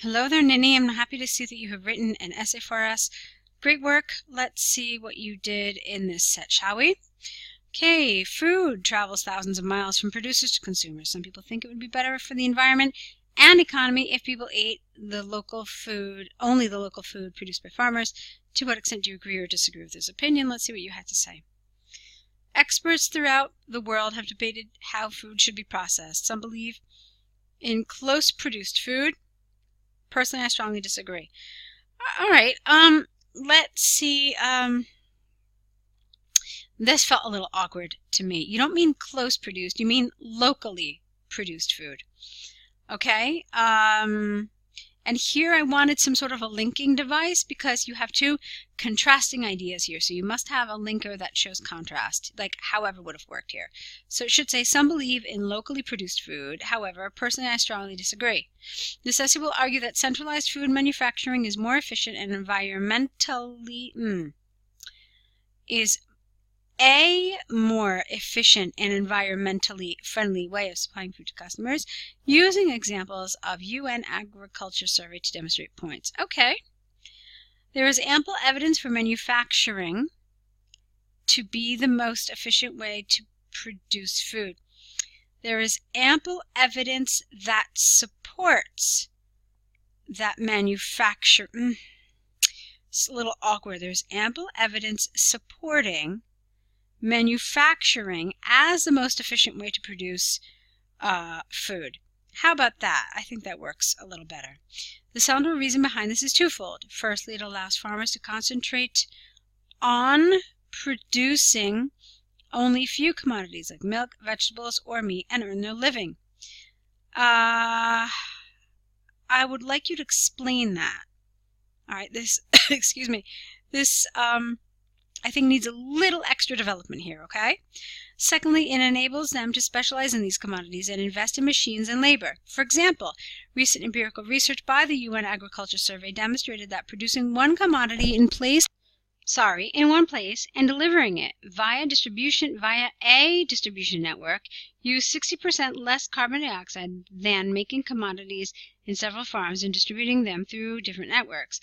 Hello there, Ninni. I'm happy to see that you have written an essay for us. Great work. Let's see what you did in this set, shall we? Okay, food travels thousands of miles from producers to consumers. Some people think it would be better for the environment and economy if people ate the local food, only the local food produced by farmers. To what extent do you agree or disagree with this opinion? Let's see what you had to say. Experts throughout the world have debated how food should be processed. Some believe in close produced food. Personally, I strongly disagree. All right, let's see. This felt a little awkward to me. You don't mean close produced, you mean locally produced food. Okay, and here I wanted some sort of a linking device because you have two contrasting ideas here. So you must have a linker that shows contrast, like however would have worked here. So it should say, some believe in locally produced food. However, personally, I strongly disagree. This essay will argue that centralized food manufacturing is more efficient and environmentally more efficient and environmentally friendly way of supplying food to customers, using examples of UN Agriculture Survey to demonstrate points. Okay. There is ample evidence for manufacturing to be the most efficient way to produce food. There is ample evidence that supports that manufacture. It's a little awkward. There's ample evidence supporting manufacturing as the most efficient way to produce food. How about that? I think that works a little better. The central reason behind this is twofold. Firstly, it allows farmers to concentrate on producing only few commodities like milk, vegetables, or meat and earn their living. I would like you to explain that. All right, this, excuse me, this I think needs a little extra development here, okay? Secondly, it enables them to specialize in these commodities and invest in machines and labor. For example, recent empirical research by the UN Agriculture Survey demonstrated that producing one commodity in one place and delivering it via a distribution network used 60% less carbon dioxide than making commodities in several farms and distributing them through different networks.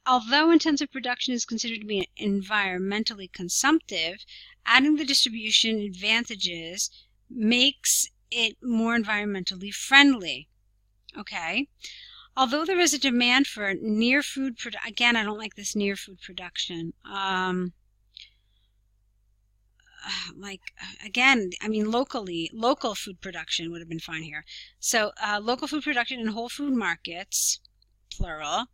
Although intensive production is considered to be environmentally consumptive, adding the distribution advantages makes it more environmentally friendly. Okay. Although there is a demand for near food production, again, I don't like this near food production. Local food production would have been fine here. So local food production in whole food markets, plural.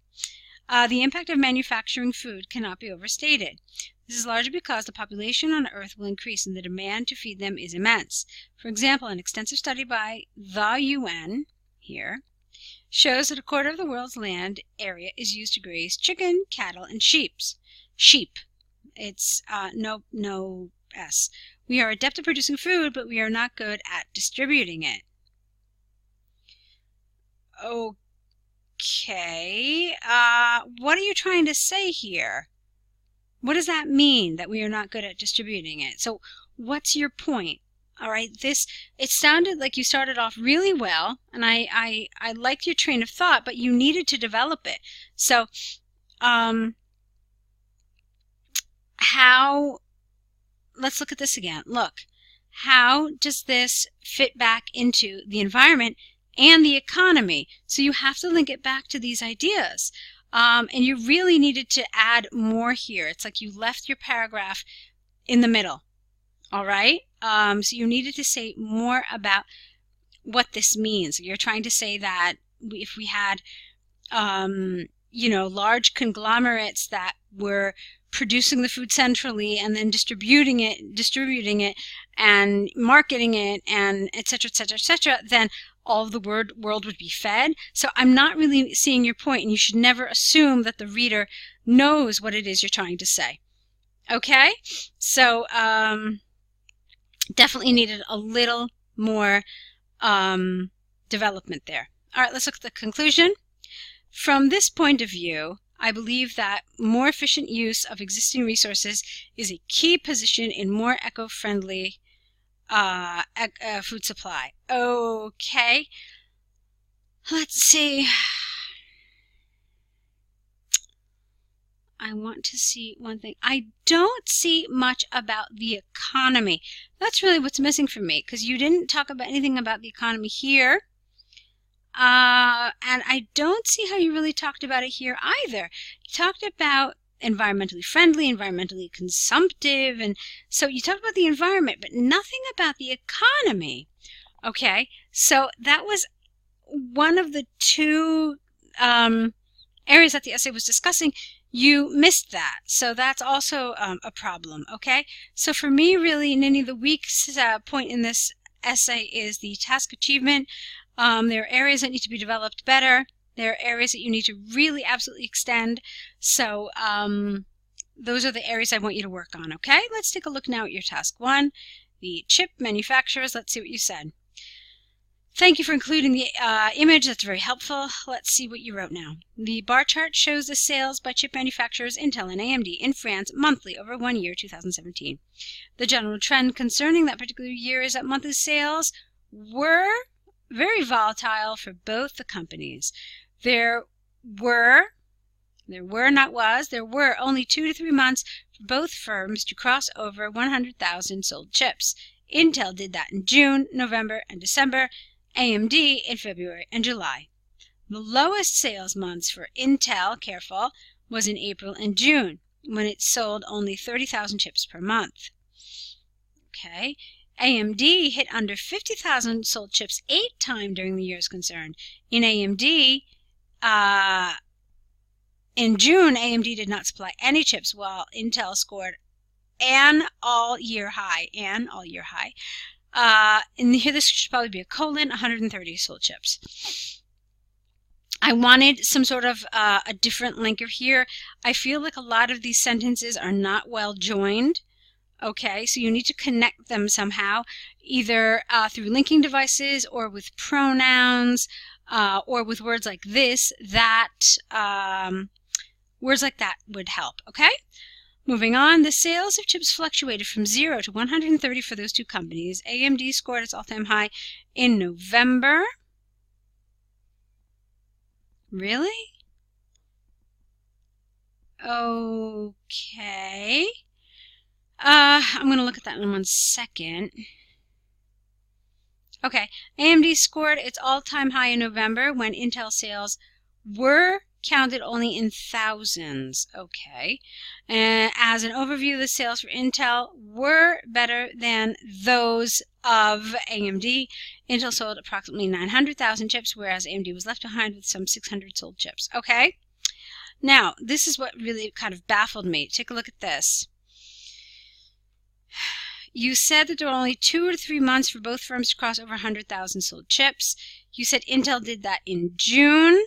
The impact of manufacturing food cannot be overstated. This is largely because the population on Earth will increase and the demand to feed them is immense. For example, an extensive study by the UN here shows that a quarter of the world's land area is used to graze chicken, cattle, and sheep. It's no S. We are adept at producing food, but we are not good at distributing it. Okay, what are you trying to say here? What does that mean, that we are not good at distributing it? So what's your point? All right, it sounded like you started off really well, and I liked your train of thought, but you needed to develop it. So let's look at this again. Look, how does this fit back into the environment and the economy? So you have to link it back to these ideas. And you really needed to add more here. It's like you left your paragraph in the middle. All right? So you needed to say more about what this means. You're trying to say that if we had, large conglomerates that were producing the food centrally and then distributing it and marketing it and et cetera, then all of the world would be fed. So I'm not really seeing your point, and you should never assume that the reader knows what it is you're trying to say. Okay? So definitely needed a little more development there. All right, let's look at the conclusion. From this point of view, I believe that more efficient use of existing resources is a key position in more eco-friendly food supply. Okay, let's see. want to see one thing. I don't see much about the economy. That's really what's missing for me, because you didn't talk about anything about the economy here. And I don't see how you really talked about it here either. You talked about environmentally friendly, environmentally consumptive, and so you talked about the environment, but nothing about the economy. Okay, so that was one of the two areas that the essay was discussing. You missed that, so that's also a problem. Okay, so for me, really, Ninni, the weak point in this essay is the task achievement. There are areas that need to be developed better. There are areas that you need to really absolutely extend. So those are the areas I want you to work on. Okay, let's take a look now at your task 1, the chip manufacturers. Let's see what you said. Thank you for including the image. That's very helpful. Let's see what you wrote now. The bar chart shows the sales by chip manufacturers Intel and AMD in France monthly over 1 year, 2017. The general trend concerning that particular year is that monthly sales were very volatile for both the companies. There were only 2 to 3 months for both firms to cross over 100,000 sold chips. Intel did that in June, November, and December. AMD in February and July. The lowest sales months for Intel, careful, was in April and June, when it sold only 30,000 chips per month. Okay. AMD hit under 50,000 sold chips 8 times during the year's concern. In AMD, in June, AMD did not supply any chips, while Intel scored an all-year high. And here this should probably be a colon, 130 sold chips. I wanted some sort of a different linker here. I feel like a lot of these sentences are not well joined. Okay, so you need to connect them somehow, either through linking devices or with pronouns or with words like this, that. Words like that would help, okay? Moving on, the sales of chips fluctuated from 0 to 130 for those two companies. AMD scored its all-time high in November. Really? Okay. I'm going to look at that in 1 second. Okay, AMD scored its all-time high in November when Intel sales were counted only in thousands. Okay. As an overview, the sales for Intel were better than those of AMD. Intel sold approximately 900,000 chips, whereas AMD was left behind with some 600 sold chips. Okay. Now, this is what really kind of baffled me. Take a look at this. You said that there were only 2 to 3 months for both firms to cross over 100,000 sold chips. You said Intel did that in June.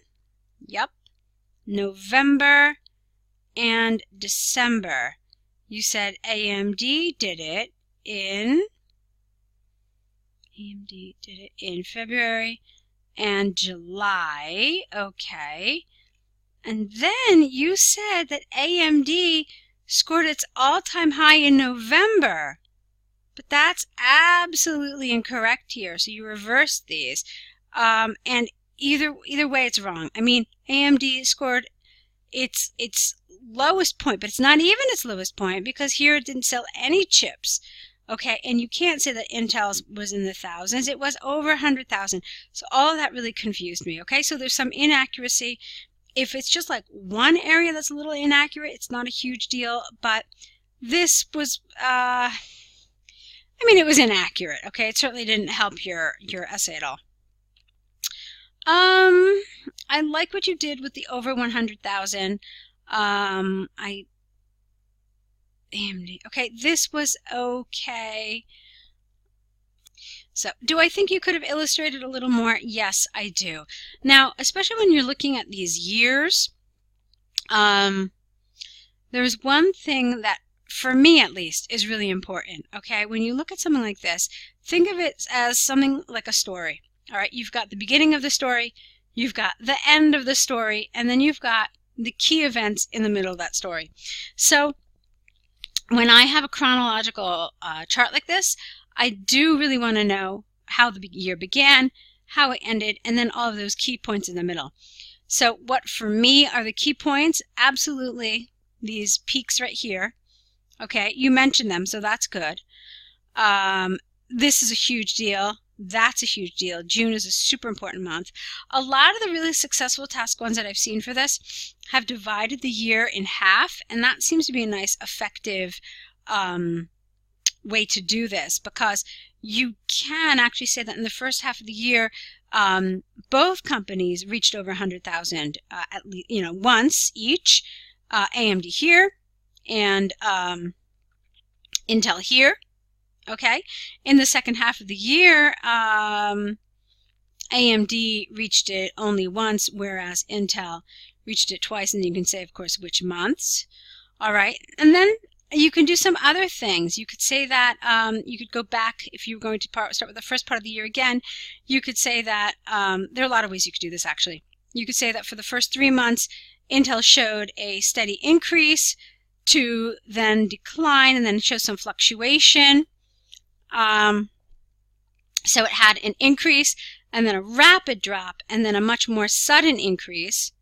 Yep. November and December. You said AMD did it in February and July. Okay. And then you said that AMD scored its all-time high in November. But that's absolutely incorrect here. So you reversed these. And either way, it's wrong. I mean, AMD scored its lowest point, but it's not even its lowest point because here it didn't sell any chips. Okay, and you can't say that Intel's was in the thousands. It was over 100,000. So all of that really confused me. Okay, so there's some inaccuracy. If it's just like one area that's a little inaccurate, it's not a huge deal. But this was, I mean, it was inaccurate. Okay, it certainly didn't help your essay at all. I like what you did with the over 100,000. AMD. Okay, this was okay. So, do I think you could have illustrated a little more? Yes, I do. Now, especially when you're looking at these years, there's one thing that, for me at least, is really important. Okay, when you look at something like this, think of it as something like a story. All right, you've got the beginning of the story, you've got the end of the story, and then you've got the key events in the middle of that story. So when I have a chronological chart like this, I do really want to know how the year began, how it ended, and then all of those key points in the middle. So what for me are the key points? Absolutely these peaks right here. Okay, you mentioned them, so that's good. This is a huge deal. That's a huge deal. June is a super important month. A lot of the really successful task ones that I've seen for this have divided the year in half, and that seems to be a nice, effective way to do this, because you can actually say that in the first half of the year, both companies reached over 100,000 at least, once each. AMD here and Intel here. Okay, in the second half of the year, AMD reached it only once, whereas Intel reached it twice, and you can say, of course, which months. All right, and then you can do some other things. You could say that you could go back, if you were going to start with the first part of the year again, you could say that there are a lot of ways you could do this, actually. You could say that for the first 3 months, Intel showed a steady increase to then decline and then show some fluctuation. So it had an increase and then a rapid drop and then a much more sudden increase.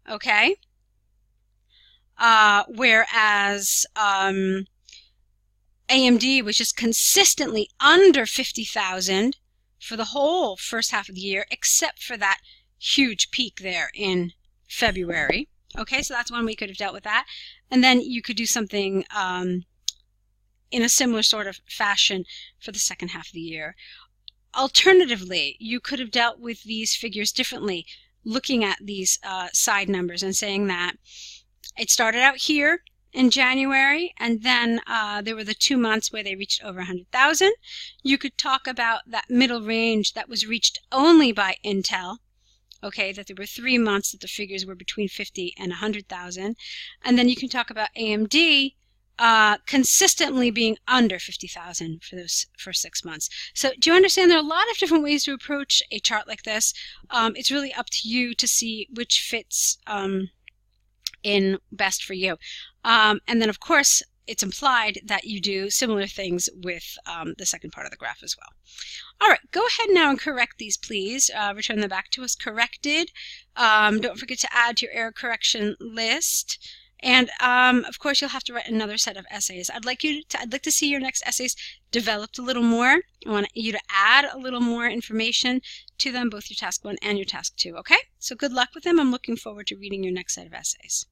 Okay? Whereas AMD was just consistently under 50,000 for the whole first half of the year, except for that huge peak there in February. Okay, so that's one we could have dealt with that. And then you could do something in a similar sort of fashion for the second half of the year. Alternatively, you could have dealt with these figures differently, looking at these side numbers and saying that it started out here in January, and then there were the 2 months where they reached over 100,000. You could talk about that middle range that was reached only by Intel. Okay, that there were 3 months that the figures were between 50 and 100,000. And then you can talk about AMD consistently being under 50,000 for those first 6 months. So do you understand there are a lot of different ways to approach a chart like this? It's really up to you to see which fits in best for you. And then, of course, it's implied that you do similar things with the second part of the graph as well. All right, go ahead now and correct these, please. Return them back to us corrected. Don't forget to add to your error correction list. And of course, you'll have to write another set of essays. I'd like to see your next essays developed a little more. I want you to add a little more information to them, both your task 1 and your task 2. Okay? So good luck with them. I'm looking forward to reading your next set of essays.